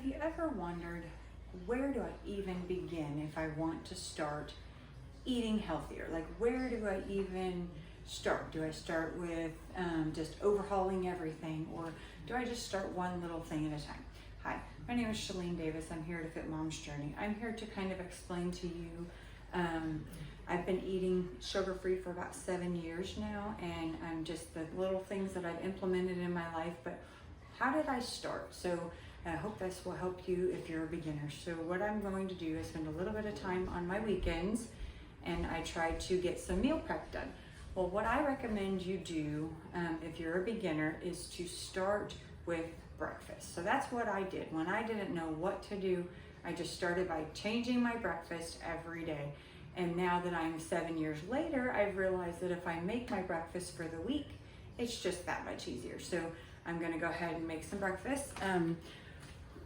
Have you ever wondered, where do I even begin if I want to start eating healthier? Like, where do I even start? Do I start with just overhauling everything, or do I just start one little thing at a time? Hi, my name is Shalene Davis. I'm here to Fit Mom's Journey. I'm here to kind of explain to you, I've been eating sugar-free for about 7 years now, and I'm just the little things that I've implemented in my life, but how did I start? So I hope this will help you if you're a beginner. So what I'm going to do is spend a little bit of time on my weekends, and I try to get some meal prep done. Well, what I recommend you do if you're a beginner is to start with breakfast. So that's what I did. When I didn't know what to do, I just started by changing my breakfast every day. And now that I'm 7 years later, I've realized that if I make my breakfast for the week, it's just that much easier. So I'm gonna go ahead and make some breakfast.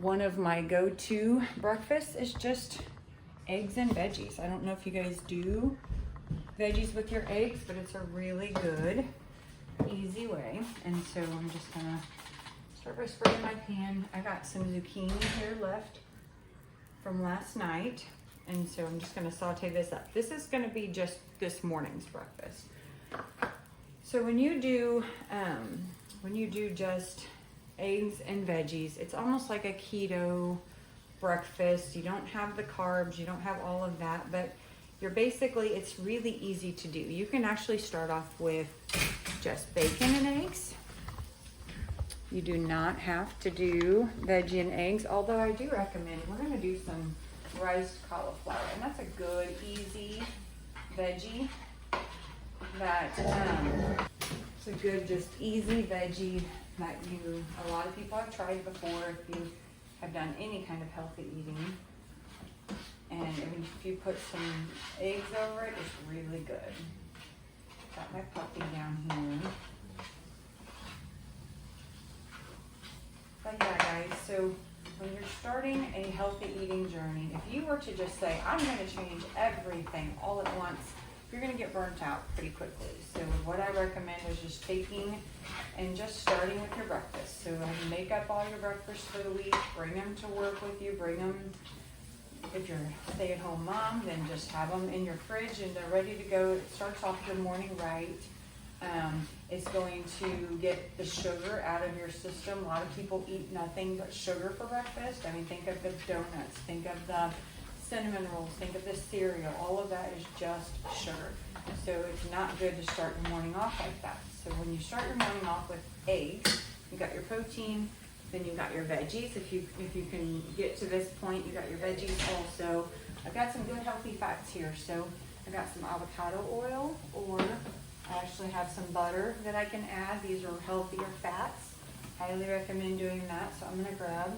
One of my go-to breakfasts is just eggs and veggies. I don't know if you guys do veggies with your eggs, but it's a really good, easy way. And so I'm just gonna start by spraying my pan. I got some zucchini here left from last night. And so I'm just gonna saute this up. This is gonna be just this morning's breakfast. So when you do just eggs and veggies, it's almost like a keto breakfast. You don't have the carbs, you don't have all of that, but it's really easy to do. You can actually start off with just bacon and eggs. You do not have to do veggie and eggs, although I do recommend, we're gonna do some riced cauliflower, and that's a good, easy veggie that, it's a good, just easy veggie that a lot of people have tried before if you have done any kind of healthy eating. And if you put some eggs over it, it's really good. Got my puppy down here. But yeah, guys, so when you're starting a healthy eating journey, if you were to just say, I'm going to change everything all at once, you're going to get burnt out pretty quickly. So what I recommend is just taking and just starting with your breakfast. So make up all your breakfasts for the week, bring them to work with you, bring them, if you're a stay-at-home mom, then just have them in your fridge and they're ready to go. It starts off your morning right. It's going to get the sugar out of your system. A lot of people eat nothing but sugar for breakfast. I mean, think of the donuts, think of the cinnamon rolls, think of the cereal. All of that is just sugar. So it's not good to start your morning off like that. So when you start your morning off with eggs, you got your protein, then you got your veggies. If you can get to this point, you got your veggies also. I've got some good healthy fats here. So I got some avocado oil, or I actually have some butter that I can add. These are healthier fats. Highly recommend doing that. So I'm gonna grab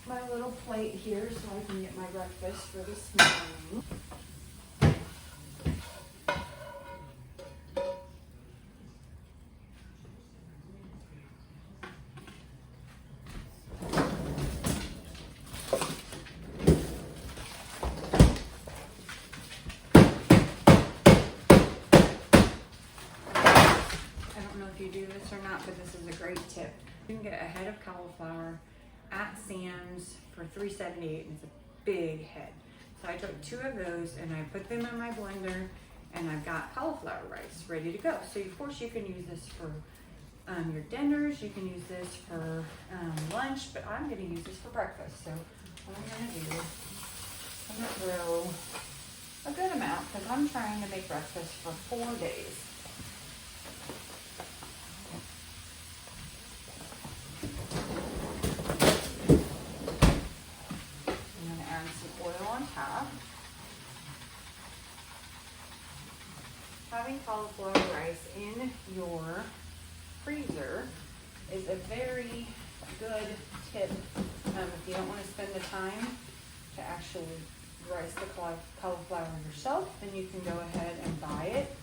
my little plate here so I can get my breakfast for this morning. If you do this or not, but this is a great tip. You can get a head of cauliflower at Sam's for $3.78, and it's a big head. So I took 2 of those and I put them in my blender, and I've got cauliflower rice ready to go. So of course you can use this for your dinners, you can use this for lunch, but I'm gonna use this for breakfast. So what I'm gonna do is I'm gonna throw a good amount, because I'm trying to make breakfast for 4 days. Having cauliflower rice in your freezer is a very good tip if you don't want to spend the time to actually rice the cauliflower yourself. Then you can go ahead and buy it.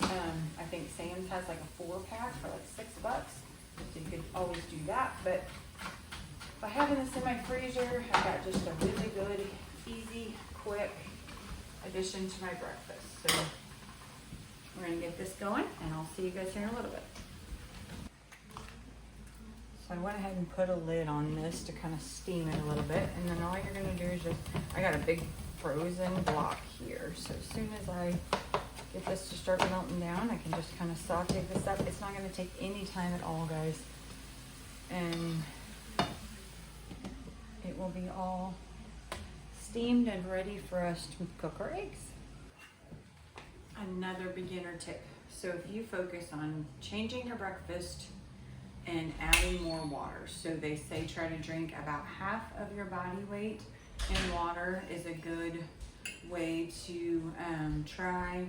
I think Sam's has like a 4-pack for like $6, so you could always do that. But by having this in my freezer, I've got just a really good, easy, quick addition to my breakfast. So we're gonna get this going, and I'll see you guys here in a little bit. So I went ahead and put a lid on this to kind of steam it a little bit. And then all you're gonna do is just, I got a big frozen block here. So as soon as I get this to start melting down, I can just kind of saute this up. It's not gonna take any time at all, guys. And it will be all steamed and ready for us to cook our eggs. Another beginner tip. So if you focus on changing your breakfast and adding more water. So they say try to drink about half of your body weight in water is a good way to try.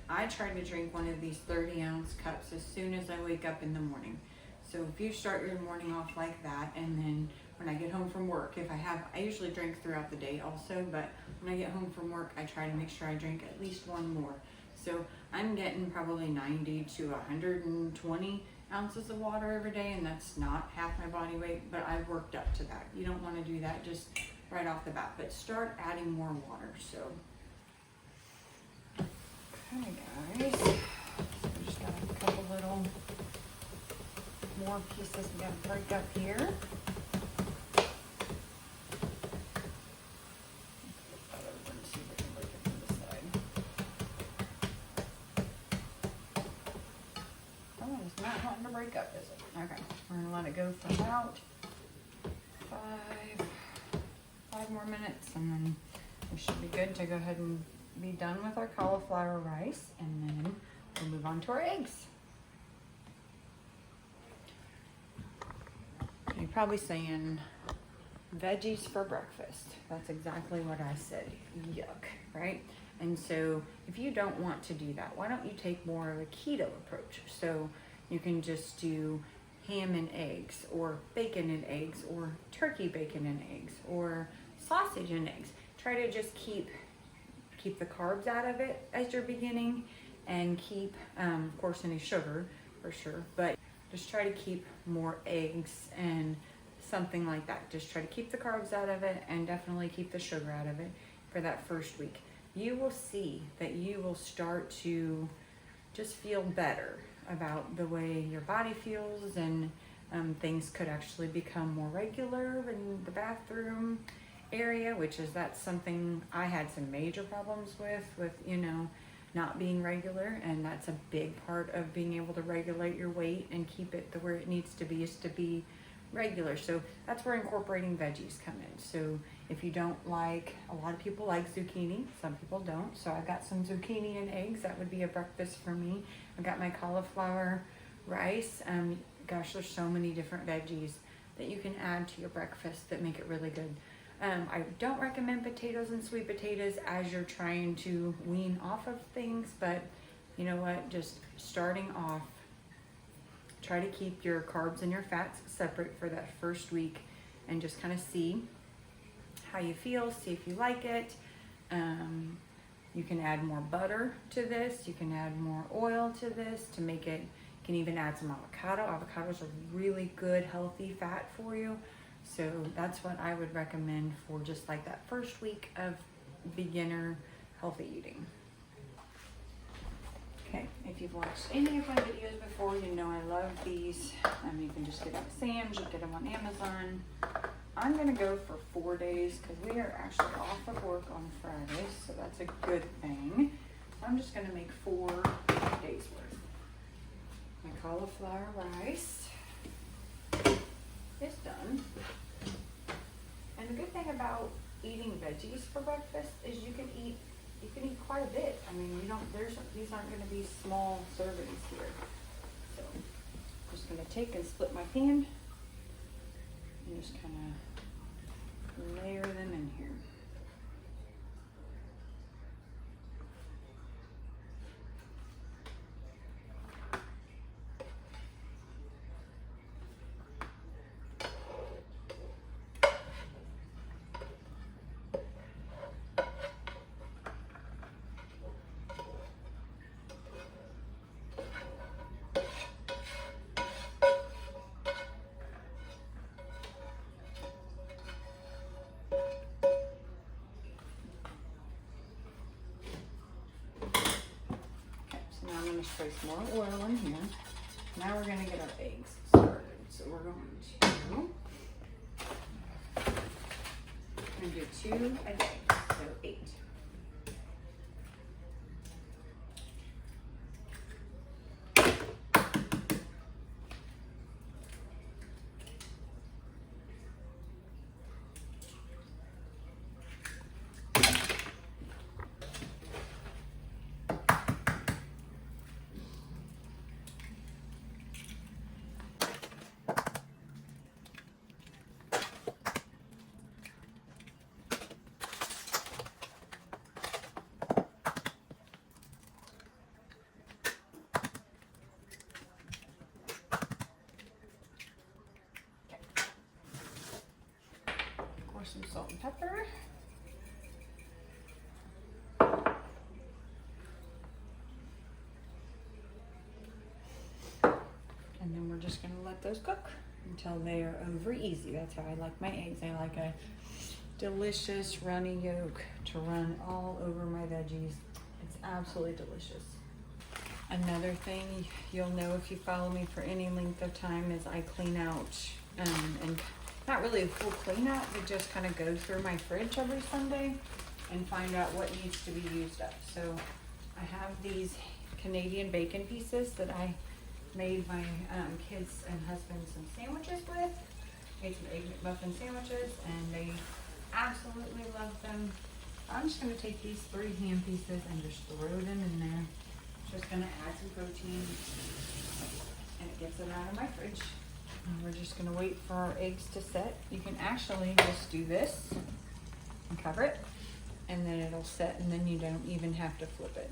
I try to drink one of these 30-ounce cups as soon as I wake up in the morning. So if you start your morning off like that, and then when I get home from work, I usually drink throughout the day also, but when I get home from work, I try to make sure I drink at least one more. So I'm getting probably 90 to 120 ounces of water every day, and that's not half my body weight, but I've worked up to that. You don't want to do that just right off the bat, but start adding more water. So, okay guys, we just got a couple little more pieces we got to break up here. Break up, is it? Okay, we're gonna let it go for about five more minutes, and then we should be good to go ahead and be done with our cauliflower rice, and then we'll move on to our eggs. You're probably saying veggies for breakfast. That's exactly what I said. Yuck, right? And so if you don't want to do that, why don't you take more of a keto approach? So you can just do ham and eggs, or bacon and eggs, or turkey bacon and eggs, or sausage and eggs. Try to just keep the carbs out of it as you're beginning, and keep, of course, any sugar for sure, but just try to keep more eggs and something like that. Just try to keep the carbs out of it, and definitely keep the sugar out of it for that first week. You will see that you will start to just feel better about the way your body feels, and things could actually become more regular in the bathroom area, that's something I had some major problems with not being regular, and that's a big part of being able to regulate your weight and keep it to where it needs to be, is to be regular. So that's where incorporating veggies come in. So if you don't like, a lot of people like zucchini, some people don't. So I've got some zucchini and eggs. That would be a breakfast for me. I've got my cauliflower rice. Gosh, there's so many different veggies that you can add to your breakfast that make it really good. I don't recommend potatoes and sweet potatoes as you're trying to wean off of things, but you know what, just starting off, try to keep your carbs and your fats separate for that first week, and just kind of see how you feel, see if you like it. You can add more butter to this, you can add more oil to this to make it, you can even add some avocado. Avocados are really good, healthy fat for you. So that's what I would recommend for just like that first week of beginner healthy eating. Okay, if you've watched any of my videos before, you know I love these. You can just get them at Sam's, you get them on Amazon. I'm gonna go for 4 days because we are actually off of work on Fridays, so that's a good thing. I'm just gonna make 4 days worth. My cauliflower rice is done. And the good thing about eating veggies for breakfast is you can eat quite a bit. These aren't going to be small servings here. So I'm just going to take and split my pan and just kind of layer them in here. Now I'm going to spray some more oil in here. Now we're going to get our eggs started. So we're going to do 2 a day, so 8. Some salt and pepper. And then we're just gonna let those cook until they are over easy. That's how I like my eggs. I like a delicious runny yolk to run all over my veggies. It's absolutely delicious. Another thing you'll know if you follow me for any length of time is I clean out and not really a full clean out, but just kind of go through my fridge every Sunday and find out what needs to be used up. So I have these Canadian bacon pieces that I made my kids and husband some sandwiches with. Made some Egg McMuffin sandwiches and they absolutely love them. I'm just gonna take these 3 ham pieces and just throw them in there. Just gonna add some protein and it gets it out of my fridge. And we're just gonna wait for our eggs to set. You can actually just do this and cover it and then it'll set and then you don't even have to flip it.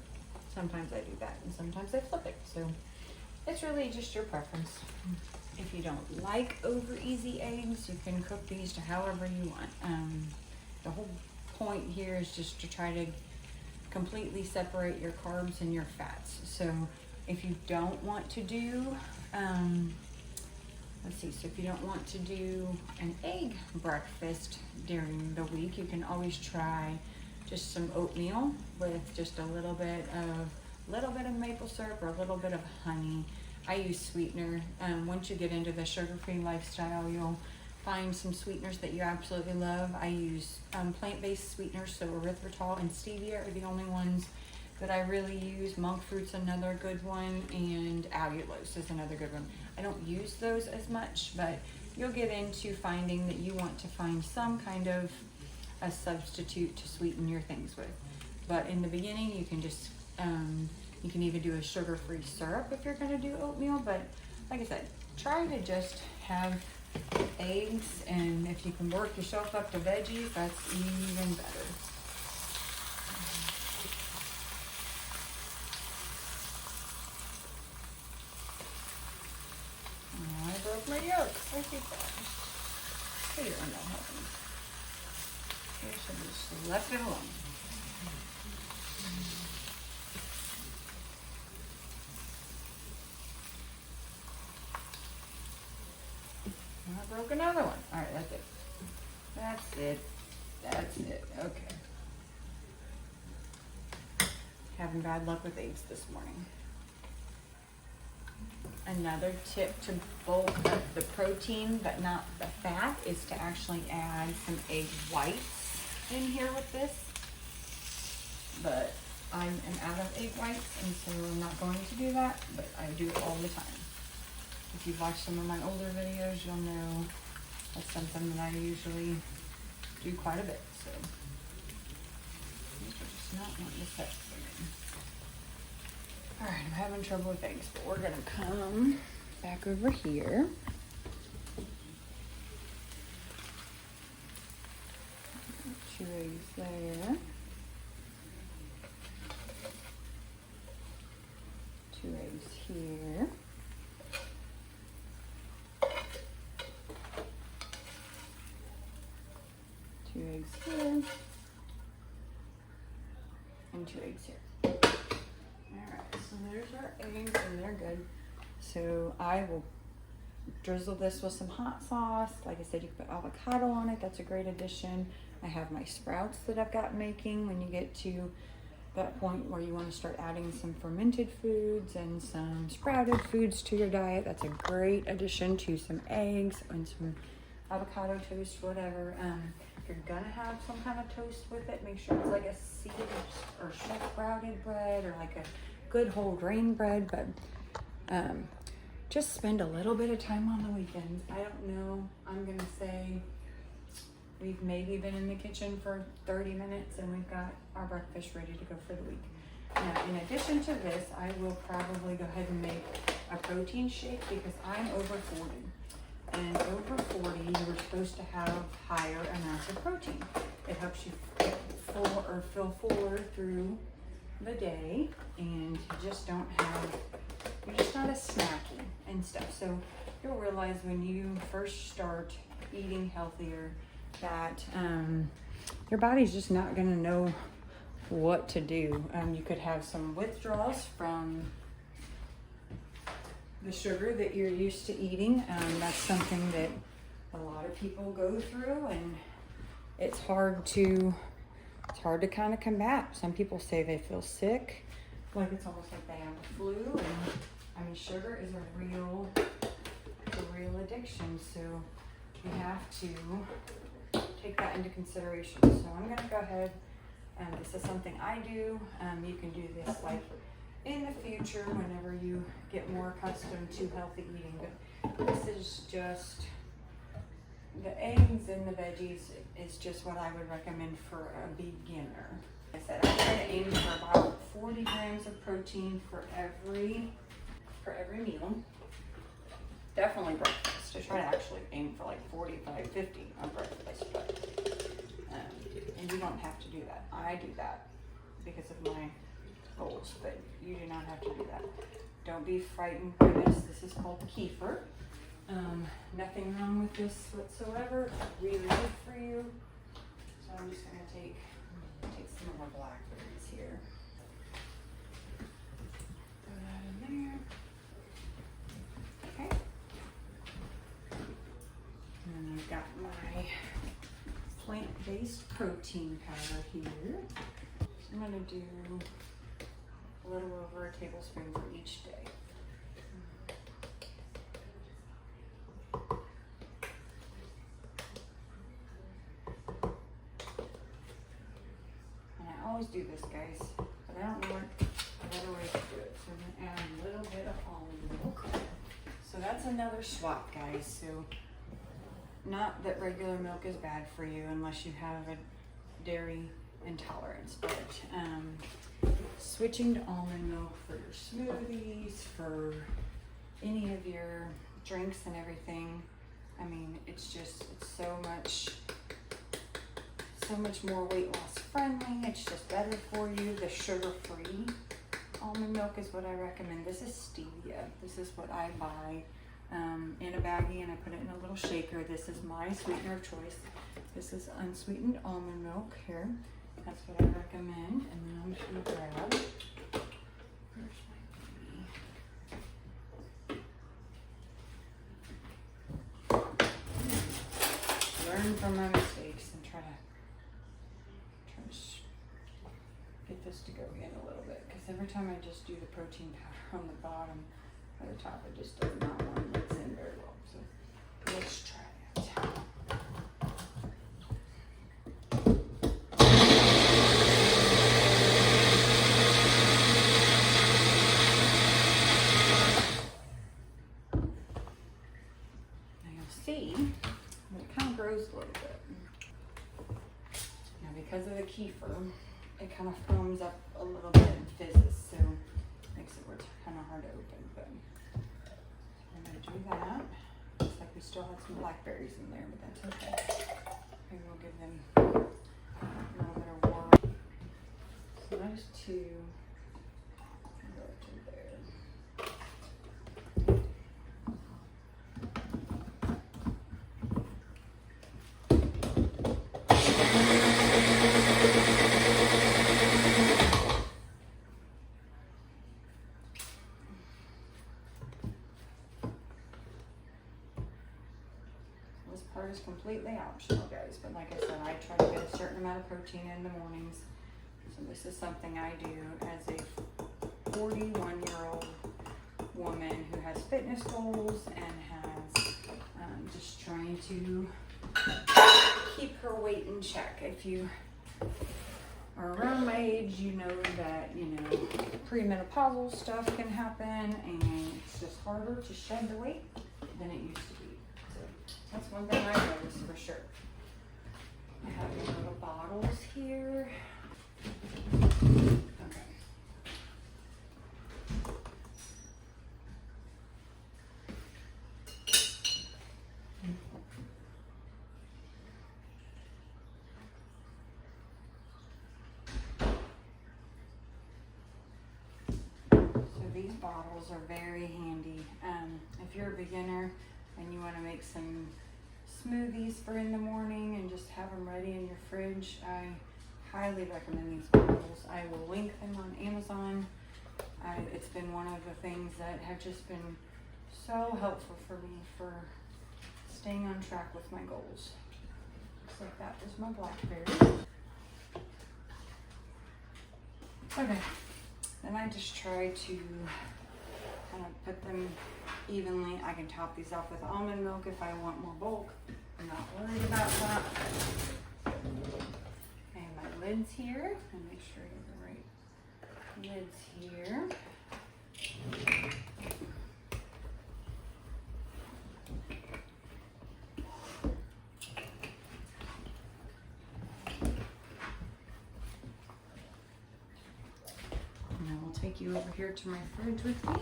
Sometimes I do that and sometimes I flip it. So it's really just your preference. If you don't like over easy eggs, you can cook these to however you want. The whole point here is just to try to completely separate your carbs and your fats. So if you don't want to do, let's see, so if you don't want to do an egg breakfast during the week, you can always try just some oatmeal with just a little bit of maple syrup or a little bit of honey. I use sweetener. Once you get into the sugar-free lifestyle, you'll find some sweeteners that you absolutely love. I use plant-based sweeteners, so erythritol and stevia are the only ones that I really use. Monk fruit's another good one, and allulose is another good one. I don't use those as much, but you'll get into finding that you want to find some kind of a substitute to sweeten your things with. But in the beginning, you can just, you can even do a sugar-free syrup if you're gonna do oatmeal, but like I said, try to just have eggs, and if you can work yourself up to veggies, that's even better. Oh, I broke my yolk. I think that. Here, no, help me. Okay, so just left it alone. I broke another one. All right, that's it. That's it. That's it. Okay. Having bad luck with eggs this morning. Another tip to bulk up the protein but not the fat is to actually add some egg whites in here with this. But I am out of egg whites, and so I'm not going to do that, but I do it all the time. If you've watched some of my older videos, you'll know that's something that I usually do quite a bit. So these are just not wanting to set for me. All right, I'm having trouble with eggs, but we're gonna come back over here. 2 eggs there. 2 eggs here. Eggs here and 2 eggs here. Alright, so there's our eggs and they're good. So I will drizzle this with some hot sauce. Like I said, you can put avocado on it. That's a great addition. I have my sprouts that I've got making. When you get to that point where you want to start adding some fermented foods and some sprouted foods to your diet. That's a great addition to some eggs and some avocado toast, whatever. If you're gonna have some kind of toast with it, make sure it's like a seeded or sprouted bread or like a good whole grain bread. But just spend a little bit of time on the weekends. I don't know, I'm gonna say we've maybe been in the kitchen for 30 minutes and we've got our breakfast ready to go for the week. Now, in addition to this, I will probably go ahead and make a protein shake because I'm over 40. And over 40, you're supposed to have higher amounts of protein. It helps you get full or feel fuller through the day, and you just don't have, you're just not as snacky and stuff. So you'll realize when you first start eating healthier that your body's just not going to know what to do. You could have some withdrawals from the sugar that you're used to eating. That's something that a lot of people go through, and it's hard to kind of combat. Some people say they feel sick, like it's almost like they have the flu. And I mean, sugar is a real addiction, so you have to take that into consideration. So I'm gonna go ahead, and this is something I do. You can do this like in the future whenever you get more accustomed to healthy eating. But this is just, the eggs and the veggies is just what I would recommend for a beginner. Like I said, I try to aim for about 40 grams of protein for every meal. Definitely breakfast. I try to actually aim for like 45, 50 on breakfast, but and you don't have to do that. I do that because of my goals, but you do not have to do that. Don't be frightened by this. This is called kefir. Nothing wrong with this whatsoever. It's really good for you. So I'm just gonna take some of our blackberries here. Throw that in there. Okay. And I've got my plant-based protein powder here. So I'm gonna do a little over a tablespoon for each day. And I always do this, guys, but I don't know a better way to do it. So I'm gonna add a little bit of almond milk. So that's another swap, guys. So not that regular milk is bad for you unless you have a dairy intolerance, but switching to almond milk for your smoothies, for any of your drinks and everything. I mean, it's so much more weight loss friendly. It's just better for you. The sugar-free almond milk is what I recommend. This is stevia. This is what I buy in a baggie, and I put it in a little shaker. This is my sweetener of choice. This is unsweetened almond milk here. That's what I recommend. And then I'm just gonna grab, where's my baby? Learn from my mistakes and try to get this to go in a little bit, because every time I just do the protein powder on the bottom or the top, it just does not want to mix in very well. So let's try it. Grows a little bit. Now, because of the kefir, it kind of foams up a little bit and fizzes, so it makes it where it's kind of hard to open. But I'm going to do that. Looks like we still have some blackberries in there, but that's okay. Maybe we'll give them a little bit of warm. So those two go to there. Is completely optional, guys, but like I said, I try to get a certain amount of protein in the mornings So this is something I do as a 41-year-old woman who has fitness goals and has just trying to keep her weight in check. If you are around my age, you know that, premenopausal stuff can happen and it's just harder to shed the weight than it used to be. So that's one thing I noticed for sure. I have your little bottles here. Okay. These bottles are very handy. If you're a beginner and you want to make some smoothies for in the morning and just have them ready in your fridge, I highly recommend these bottles. I will link them on Amazon. It's been one of the things that have just been so helpful for me for staying on track with my goals. Looks like that was my blackberry. Okay. Then I just try to kind of put them evenly. I can top these off with almond milk if I want more bulk. I'm not worried about that. I have my lids here. And make sure I get the right lids here. Take you over here to my fridge with me.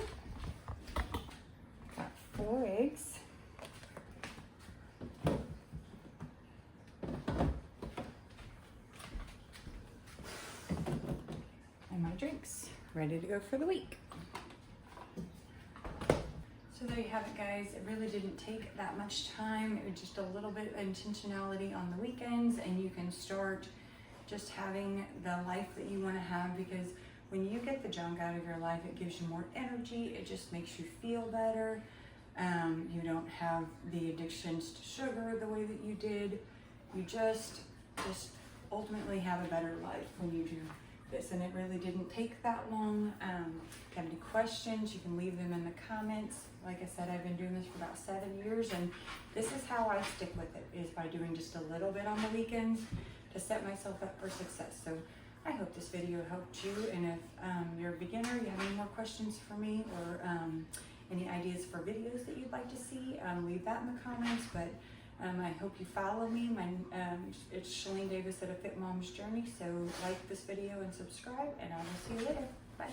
Got 4 eggs. And my drinks, ready to go for the week. So there you have it, guys. It really didn't take that much time. It was just a little bit of intentionality on the weekends, and you can start just having the life that you want to have, because when you get the junk out of your life, it gives you more energy. It just makes you feel better. You don't have the addictions to sugar the way that you did. You just ultimately have a better life when you do this. And it really didn't take that long. If you have any questions, you can leave them in the comments. Like I said, I've been doing this for about 7 years, and this is how I stick with it, is by doing just a little bit on the weekends to set myself up for success. So I hope this video helped you, and if you're a beginner, you have any more questions for me, or any ideas for videos that you'd like to see, leave that in the comments. But I hope you follow me. It's Shalene Davis at A Fit Mom's Journey, so like this video and subscribe, and I will see you later. Bye.